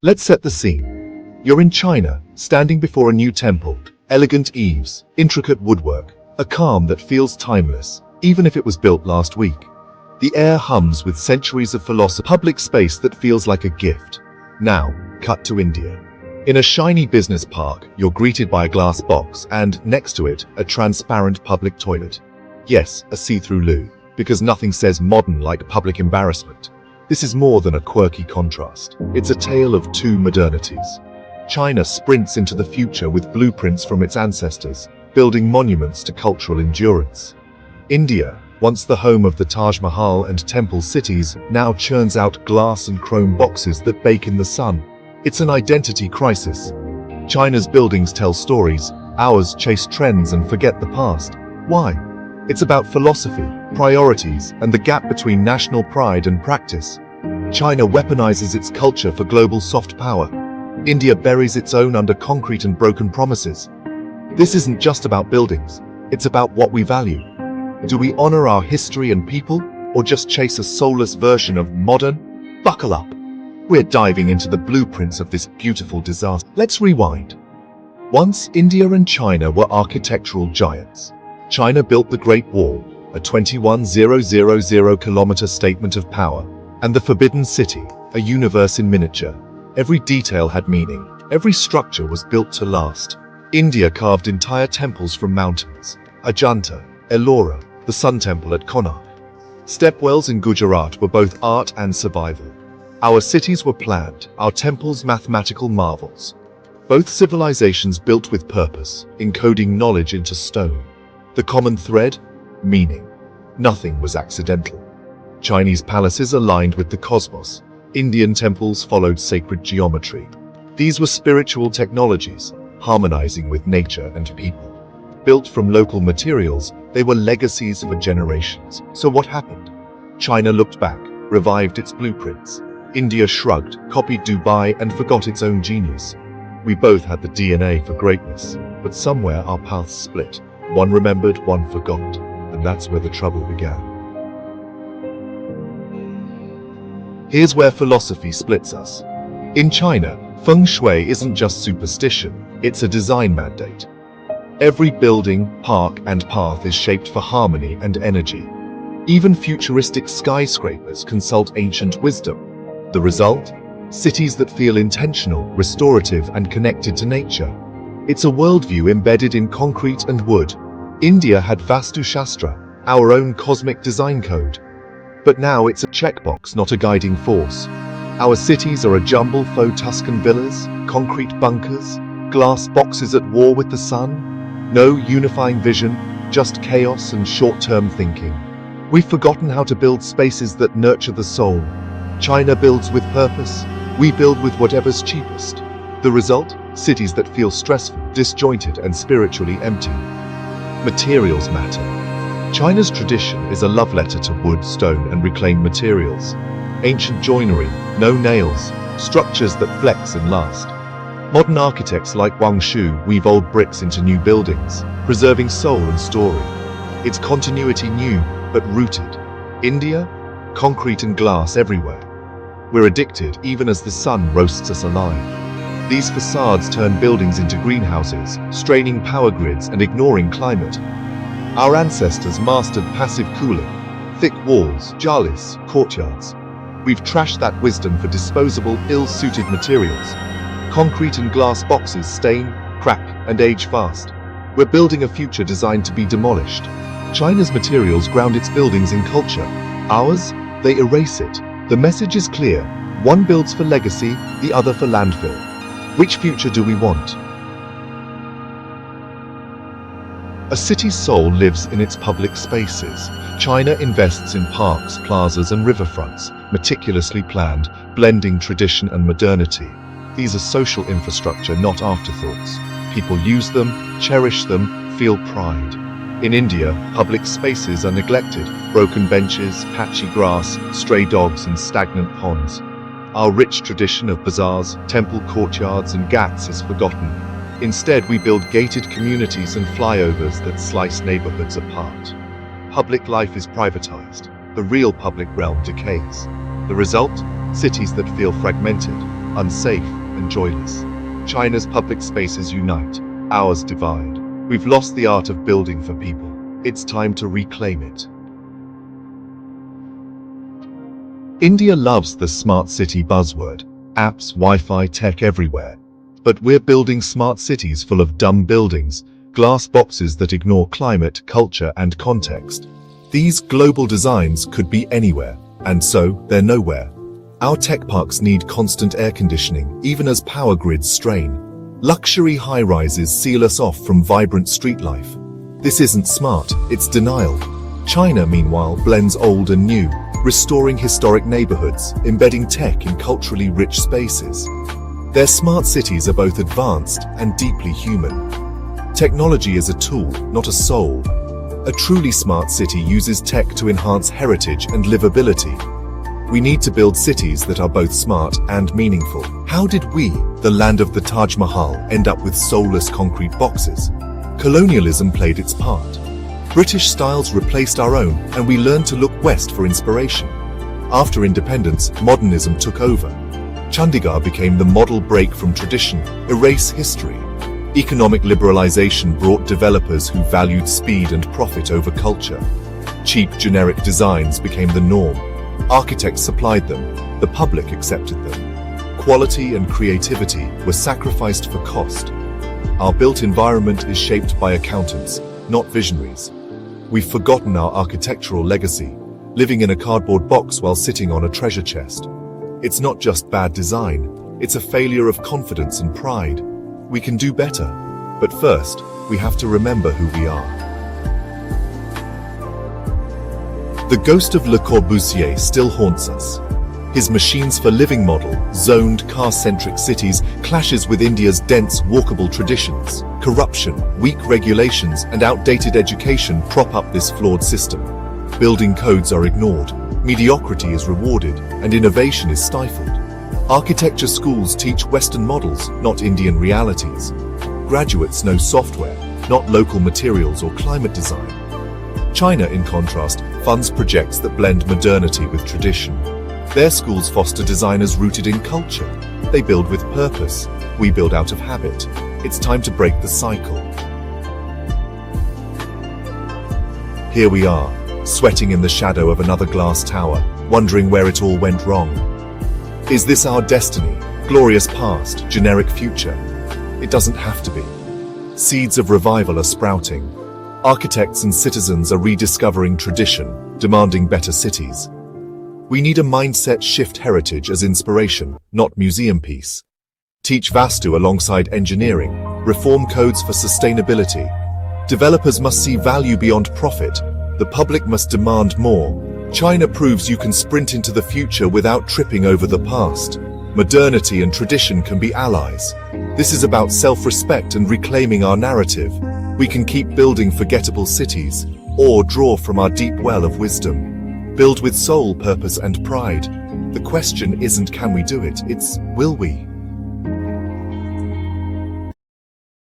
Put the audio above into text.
Let's set the scene. You're in China, standing before a new temple, elegant eaves, intricate woodwork, a calm that feels timeless, even if it was built last week. The air hums with centuries of philosophy, public space that feels like a gift. Now, cut to India. In a shiny business park, you're greeted by a glass box and, next to it, a transparent public toilet. Yes, a see-through loo, because nothing says modern like public embarrassment. This is more than a quirky contrast. It's a tale of two modernities. China sprints into the future with blueprints from its ancestors, building monuments to cultural endurance. India, once the home of the Taj Mahal and temple cities, now churns out glass and chrome boxes that bake in the sun. It's an identity crisis. China's buildings tell stories, ours chase trends and forget the past. Why? It's about philosophy, priorities, and the gap between national pride and practice. China weaponizes its culture for global soft power. India buries its own under concrete and broken promises. This isn't just about buildings, it's about what we value. Do we honor our history and people, or just chase a soulless version of modern? Buckle up. We're diving into the blueprints of this beautiful disaster. Let's rewind. Once, India and China were architectural giants. China built the Great Wall, a 21,000-kilometer statement of power, and the Forbidden City, a universe in miniature. Every detail had meaning. Every structure was built to last. India carved entire temples from mountains. Ajanta, Ellora, the Sun Temple at Colonial. Stepwells in Gujarat were both art and survival. Our cities were planned, our temples mathematical marvels. Both civilizations built with purpose, encoding knowledge into stone. The common thread? Meaning. Nothing was accidental. Chinese palaces aligned with the cosmos. Indian temples followed sacred geometry. These were spiritual technologies, harmonizing with nature and people. Built from local materials, they were legacies for generations. So what happened? China looked back, revived its blueprints. India shrugged, copied Dubai, and forgot its own genius. We both had the DNA for greatness, but somewhere our paths split. One remembered, one forgot, and that's where the trouble began. Here's where philosophy splits us. In China, feng shui isn't just superstition, it's a design mandate. Every building, park, and path is shaped for harmony and energy. Even futuristic skyscrapers consult ancient wisdom. The result? Cities that feel intentional, restorative, and connected to nature. It's a worldview embedded in concrete and wood. India had Vastu Shastra, our own cosmic design code. But now it's a checkbox, not a guiding force. Our cities are a jumble faux Tuscan villas, concrete bunkers, glass boxes at war with the sun. No unifying vision, just chaos and short-term thinking. We've forgotten how to build spaces that nurture the soul. China builds with purpose, we build with whatever's cheapest. The result? Cities that feel stressful, disjointed, and spiritually empty. Materials matter. China's tradition is a love letter to wood, stone, and reclaimed materials. Ancient joinery, no nails, structures that flex and last. Modern architects like Wang Shu weave old bricks into new buildings, preserving soul and story. It's continuity new, but rooted. India? Concrete and glass everywhere. We're addicted even as the sun roasts us alive. These facades turn buildings into greenhouses, straining power grids and ignoring climate. Our ancestors mastered passive cooling, thick walls, jalis, courtyards. We've trashed that wisdom for disposable, ill-suited materials. Concrete and glass boxes stain, crack, and age fast. We're building a future designed to be demolished. China's materials ground its buildings in culture. Ours? They erase it. The message is clear. One builds for legacy, the other for landfill. Which future do we want? A city's soul lives in its public spaces. China invests in parks, plazas, and riverfronts, meticulously planned, blending tradition and modernity. These are social infrastructure, not afterthoughts. People use them, cherish them, feel pride. In India, public spaces are neglected. Broken benches, patchy grass, stray dogs, and stagnant ponds. Our rich tradition of bazaars, temple courtyards, and ghats is forgotten. Instead, we build gated communities and flyovers that slice neighborhoods apart. Public life is privatized. The real public realm decays. The result? Cities that feel fragmented. unsafe, and joyless. China's public spaces unite, ours divide. We've lost the art of building for people. It's time to reclaim it. India loves the smart city buzzword. Apps, Wi-Fi, tech everywhere. But we're building smart cities full of dumb buildings, glass boxes that ignore climate, culture, and context. These global designs could be anywhere, and so they're nowhere. Our tech parks need constant air conditioning, even as power grids strain. Luxury high-rises seal us off from vibrant street life. This isn't smart, it's denial. China, meanwhile, blends old and new, restoring historic neighborhoods, embedding tech in culturally rich spaces. Their smart cities are both advanced and deeply human. Technology is a tool, not a soul. A truly smart city uses tech to enhance heritage and livability. We need to build cities that are both smart and meaningful. How did we, the land of the Taj Mahal, end up with soulless concrete boxes? Colonialism played its part. British styles replaced our own, and we learned to look west for inspiration. After independence, modernism took over. Chandigarh became the model break from tradition, erase history. Economic liberalization brought developers who valued speed and profit over culture. Cheap, generic designs became the norm. Architects supplied them, the public accepted them. Quality and creativity were sacrificed for cost. Our built environment is shaped by accountants, not visionaries. We've forgotten our architectural legacy, living in a cardboard box while sitting on a treasure chest. It's not just bad design, it's a failure of confidence and pride. We can do better, but first, we have to remember who we are. The ghost of Le Corbusier still haunts us. His machines for living model, zoned, car-centric cities, clashes with India's dense, walkable traditions. Corruption, weak regulations, and outdated education prop up this flawed system. Building codes are ignored, mediocrity is rewarded, and innovation is stifled. Architecture schools teach Western models, not Indian realities. Graduates know software, not local materials or climate design. China, in contrast, funds projects that blend modernity with tradition. Their schools foster designers rooted in culture. They build with purpose. We build out of habit. It's time to break the cycle. Here we are, sweating in the shadow of another glass tower, wondering where it all went wrong. Is this our destiny? Glorious past, generic future? It doesn't have to be. Seeds of revival are sprouting. Architects and citizens are rediscovering tradition, demanding better cities. We need a mindset shift, heritage as inspiration, not museum piece. Teach Vastu alongside engineering, reform codes for sustainability. Developers must see value beyond profit. The public must demand more. China proves you can sprint into the future without tripping over the past. Modernity and tradition can be allies. This is about self-respect and reclaiming our narrative. We can keep building forgettable cities, or draw from our deep well of wisdom. Build with soul, purpose, and pride. The question isn't can we do it, it's will we?